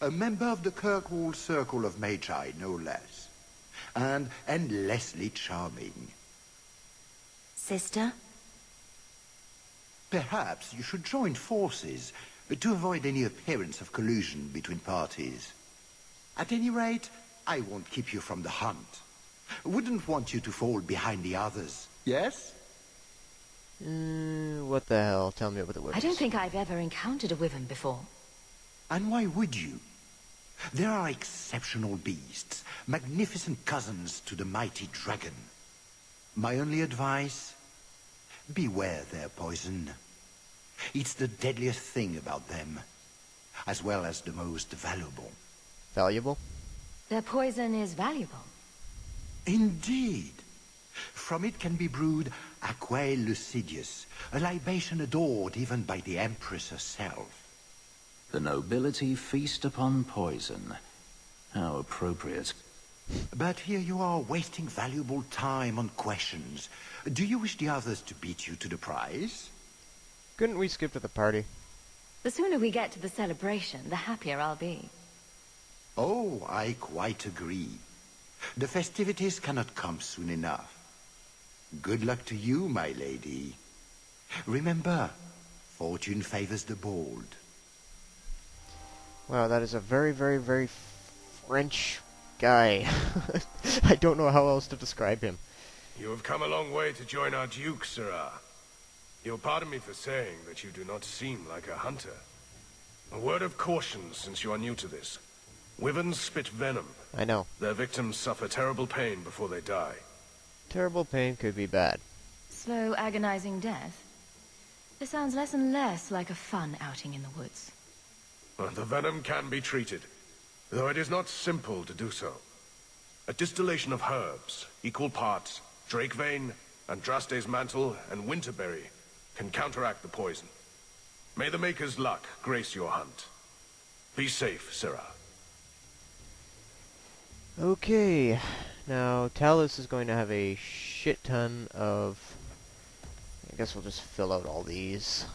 A member of the Kirkwall Circle of Magi, no less. And endlessly charming. Sister? Perhaps you should join forces to avoid any appearance of collusion between parties. At any rate, I won't keep you from the hunt. Wouldn't want you to fall behind the others, yes? What the hell? Tell me about the wyverns. I don't think I've ever encountered a wyvern before. And why would you? There are exceptional beasts, magnificent cousins to the mighty dragon. My only advice? Beware their poison. It's the deadliest thing about them, as well as the most valuable. Valuable? Their poison is valuable. Indeed. From it can be brewed Aquae Lucidius, a libation adored even by the Empress herself. The nobility feast upon poison. How appropriate. But here you are wasting valuable time on questions. Do you wish the others to beat you to the prize? Couldn't we skip to the party? The sooner we get to the celebration, the happier I'll be. Oh, I quite agree. The festivities cannot come soon enough. Good luck to you, my lady. Remember, fortune favors the bold. Wow, that is a very, very, very French guy. I don't know how else to describe him. You have come a long way to join our Duke, Sirrah. You'll pardon me for saying that you do not seem like a hunter. A word of caution since you are new to this. Wyverns spit venom. I know. Their victims suffer terrible pain before they die. Terrible pain could be bad. Slow, agonizing death? This sounds less and less like a fun outing in the woods. The venom can be treated, though it is not simple to do so. A distillation of herbs, equal parts Drakevane, Andraste's mantle, and winterberry, can counteract the poison. May the Maker's luck grace your hunt. Be safe, Sirrah. Okay, now Talus is going to have a shit ton of... I guess we'll just fill out all these.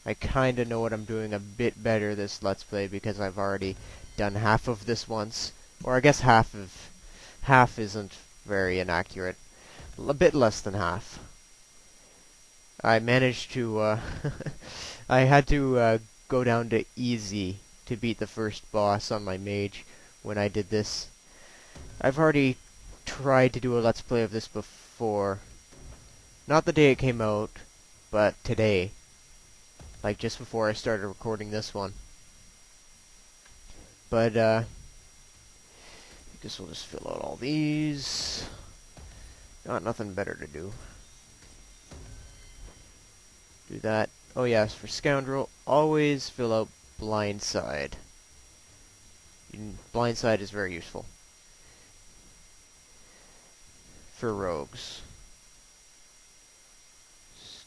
I kinda know what I'm doing a bit better this Let's Play because I've already done half of this once. Or I guess half isn't very inaccurate. A bit less than half. I managed to, I had to go down to easy to beat the first boss on my mage when I did this. I've already tried to do a Let's Play of this before. Not the day it came out, but today. Like just before I started recording this one. But, I guess we'll just fill out all these. Got nothing better to do. Do that. Oh yes, for Scoundrel, always fill out Blindside. Blindside is very useful. For rogues.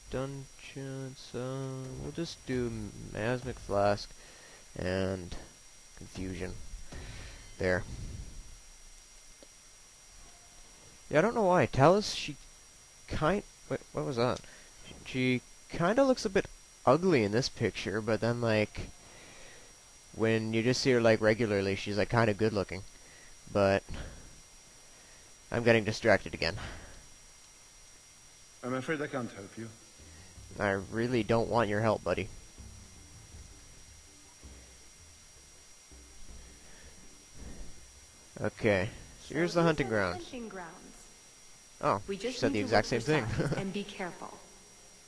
Stun chance, we'll just do Miasmic Flask and Confusion. There. Yeah, I don't know why. Talus, she wait, what was that? She kinda looks a bit ugly in this picture, but then, like, when you just see her, like, regularly, she's, like, kinda good looking. But I'm getting distracted again. I'm afraid I can't help you. I really don't want your help, buddy. Okay, so here's the hunting grounds. Oh, We she just said the need to exact same look for thing. signs and be careful.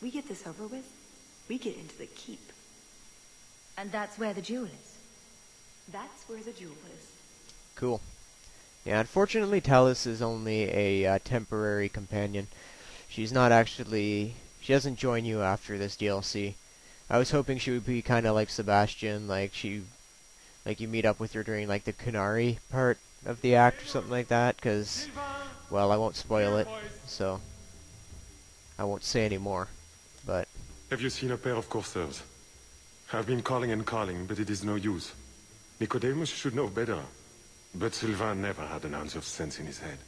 We get this over with, we get into the keep. And that's where the jewel is. That's where the jewel is. Cool. Yeah, unfortunately, Talus is only a temporary companion. She's not actually... She doesn't join you after this DLC. I was hoping she would be kind of like Sebastian, like you meet up with her during like the Kunari part of the act or something like that, because, well, I won't spoil it, so I won't say any more, but... Have you seen a pair of coursers? I've been calling and calling, but it is no use. Nicodemus should know better, but Sylvain never had an ounce of sense in his head.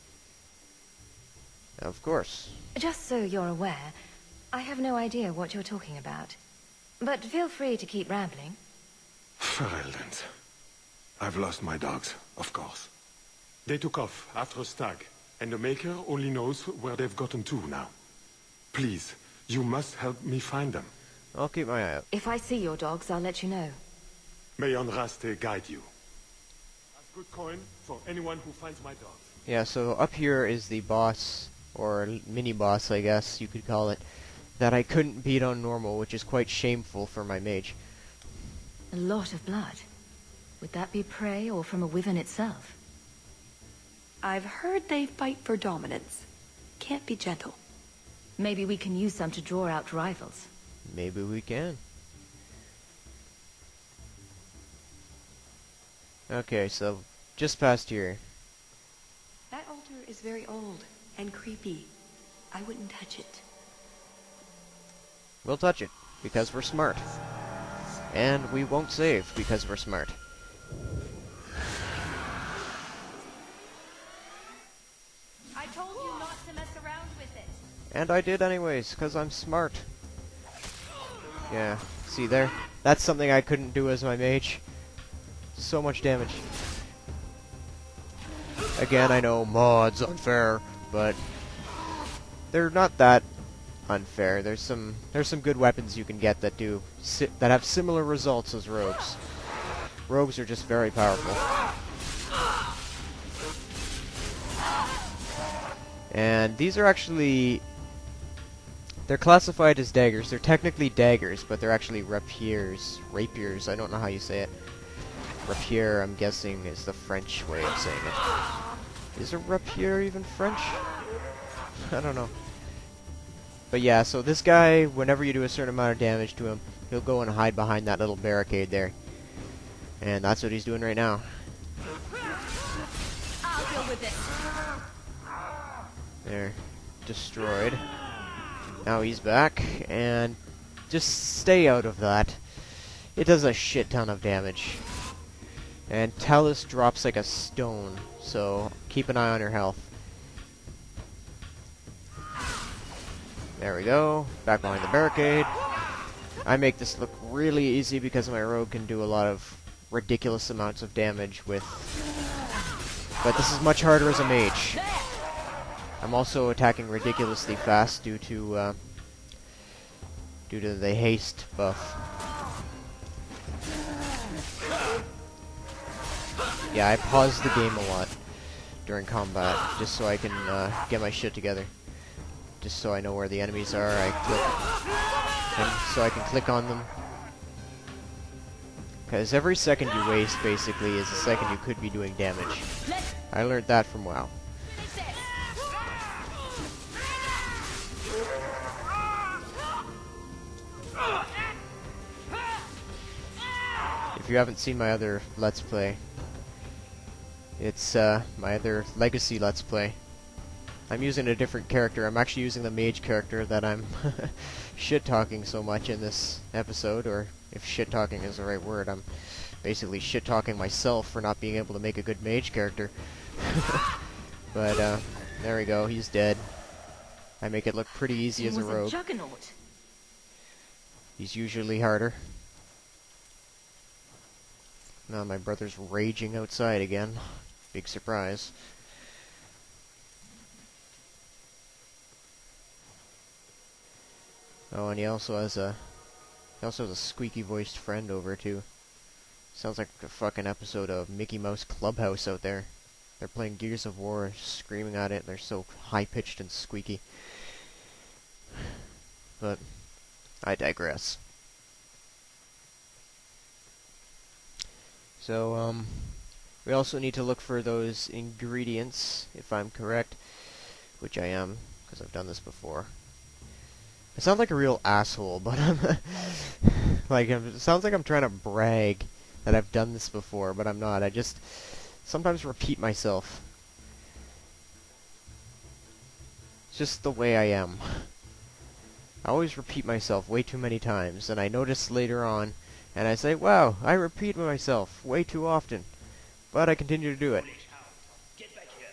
Of course. Just so you're aware, I have no idea what you're talking about. But feel free to keep rambling. Ferelden's. I've lost my dogs, of course. They took off after a stag, and the Maker only knows where they've gotten to now. Please, you must help me find them. I'll keep my eye out. If I see your dogs, I'll let you know. May Andraste guide you. That's good coin for anyone who finds my dogs. Yeah, so up here is the boss, or mini-boss, I guess you could call it, that I couldn't beat on normal, which is quite shameful for my mage. A lot of blood. Would that be prey or from a wyvern itself? I've heard they fight for dominance. Can't be gentle. Maybe we can use some to draw out rivals. Maybe we can. Okay, so just past here. That altar is very old and creepy. I wouldn't touch it. We'll touch it, because we're smart. And we won't save, because we're smart. I told you not to mess around with it. And I did anyways, because I'm smart. Yeah, see there? That's something I couldn't do as my mage. So much damage. Again, I know mods unfair, but they're not that unfair. There's some good weapons you can get that that have similar results as rogues. Rogues are just very powerful. And these are actually, they're classified as daggers. They're technically daggers, but they're actually rapiers. Rapiers, I don't know how you say it. Rapier, I'm guessing, is the French way of saying it. Is a rapier even French? I don't know. But yeah, so this guy, whenever you do a certain amount of damage to him, he'll go and hide behind that little barricade there. And that's what he's doing right now. I'll deal with it. There. Destroyed. Now he's back, and just stay out of that. It does a shit ton of damage. And Talus drops like a stone, so keep an eye on your health. There we go. Back behind the barricade. I make this look really easy because my rogue can do a lot of ridiculous amounts of damage with... But this is much harder as a mage. I'm also attacking ridiculously fast due to the haste buff. Yeah, I pause the game a lot during combat, just so I can get my shit together. Just so I know where the enemies are, I click, and so I can click on them. Because every second you waste, basically, is a second you could be doing damage. I learned that from WoW. If you haven't seen my other Let's Play, it's my other Legacy Let's Play. I'm using a different character. I'm actually using the mage character that I'm shit-talking so much in this episode, or if shit-talking is the right word, I'm basically shit-talking myself for not being able to make a good mage character. But, there we go, he's dead. I make it look pretty easy as a rogue. Juggernaut. He's usually harder. Now my brother's raging outside again. Big surprise. Oh, and he also has a squeaky-voiced friend over too. Sounds like a fucking episode of Mickey Mouse Clubhouse out there. They're playing Gears of War, screaming at it, and they're so high-pitched and squeaky. But I digress. So, we also need to look for those ingredients, if I'm correct, which I am, because I've done this before. I sound like a real asshole, but I'm it sounds like I'm trying to brag that I've done this before, but I'm not. I just sometimes repeat myself. It's just the way I am. I always repeat myself way too many times, and I notice later on, and I say, wow, I repeat myself way too often. But I continue to do it. Get back here.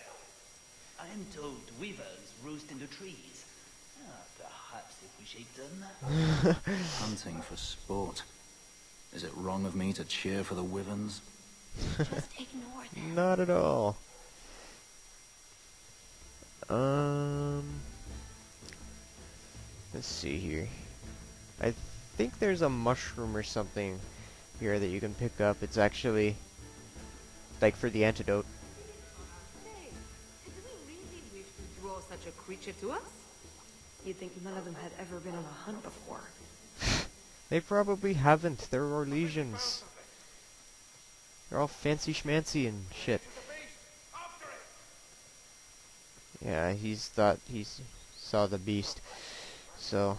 I am told weavers roost in the trees. Perhaps if we shake them. Hunting for sport. Is it wrong of me to cheer for the Wyverns? Just ignore them. Not at all. Let's see here. I think there's a mushroom or something here that you can pick up. It's actually like for the antidote. Say, do we really wish to draw such a creature to us? You'd think none of them had ever been on a hunt before. They probably haven't. They're Orlesians. They're all fancy schmancy and shit. Yeah, he's thought he saw the beast. So,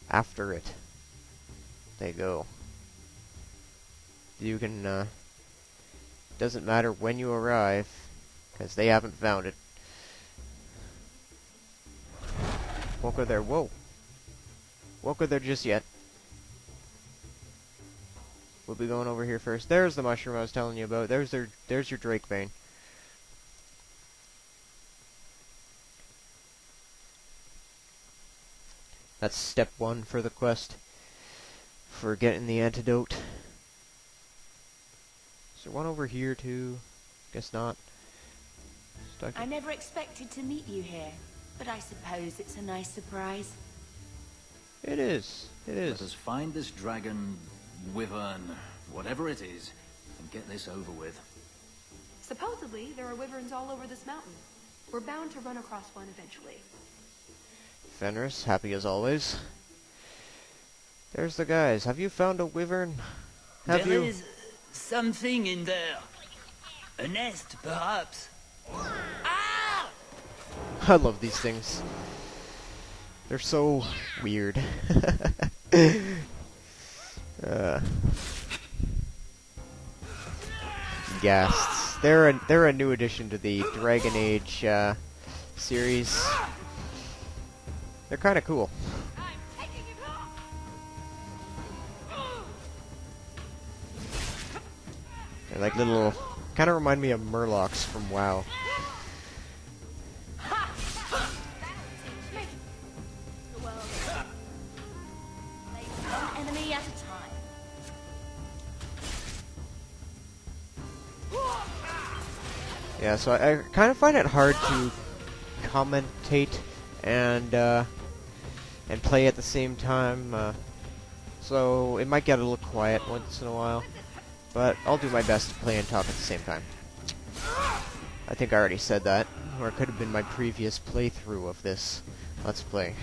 after it, they go. You can, doesn't matter when you arrive, because they haven't found it. Won't go there, whoa. Won't go there just yet. We'll be going over here first. There's the mushroom I was telling you about. There's your Drake vein. That's step 1 for the quest. For getting the antidote. Is there one over here too? Guess not. I never expected to meet you here, but I suppose it's a nice surprise. It is. It is. Let us find this dragon, wyvern, whatever it is, and get this over with. Supposedly, there are wyverns all over this mountain. We're bound to run across one eventually. Fenris, happy as always. There's the guys. Have you found a wyvern? Have There you? is something in there. A nest, perhaps. Ah! I love these things. They're so weird. Ghasts. They're a new addition to the Dragon Age series. They're kind of cool. They're like little, kind of remind me of Murlocs from WoW. One enemy at a time. Yeah, so I kind of find it hard to commentate and play at the same time. So it might get a little quiet once in a while, but I'll do my best to play and talk at the same time. I think I already said that, or it could have been my previous playthrough of this Let's Play.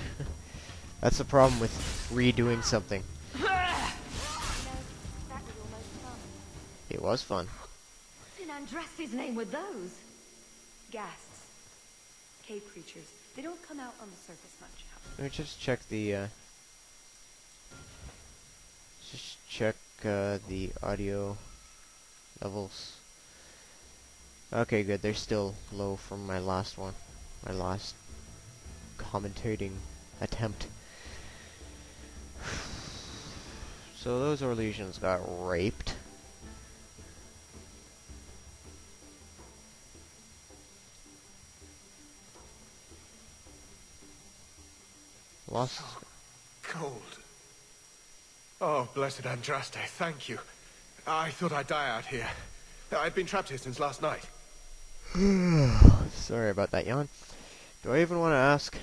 That's the problem with redoing something. It was fun. What in Andraste's name were those? Ghasts. Cave creatures. They don't come out on the surface much. Let me just check the the audio levels. Okay, good. They're still low from my last one. My last commentating attempt. So those Orlesians got raped. Lost. Cold. Oh, blessed Andraste, thank you. I thought I'd die out here. I've been trapped here since last night. Sorry about that yawn. Do I even want to ask?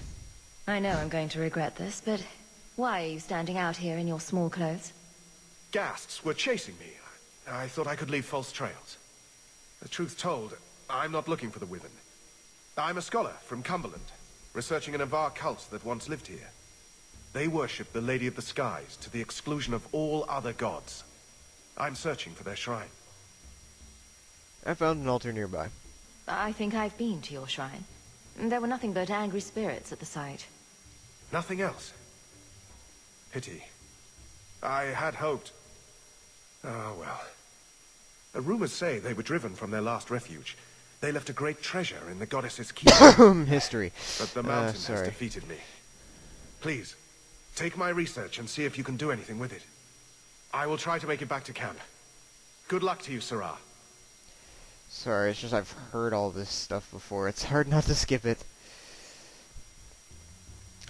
I know I'm going to regret this, but why are you standing out here in your small clothes? Ghasts were chasing me. I thought I could leave false trails. The truth told, I'm not looking for the Wyvern. I'm a scholar from Cumberland, researching an Avar cult that once lived here. They worship the Lady of the Skies to the exclusion of all other gods. I'm searching for their shrine. I found an altar nearby. I think I've been to your shrine. There were nothing but angry spirits at the site. Nothing else. Pity. I had hoped. Oh, well. The rumors say they were driven from their last refuge. They left a great treasure in the goddess's keep. History. But the mountain has sorry. defeated me. Please, take my research and see if you can do anything with it. I will try to make it back to camp. Good luck to you, Sirrah. Sorry, it's just I've heard all this stuff before. It's hard not to skip it.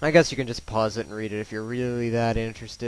I guess you can just pause it and read it if you're really that interested.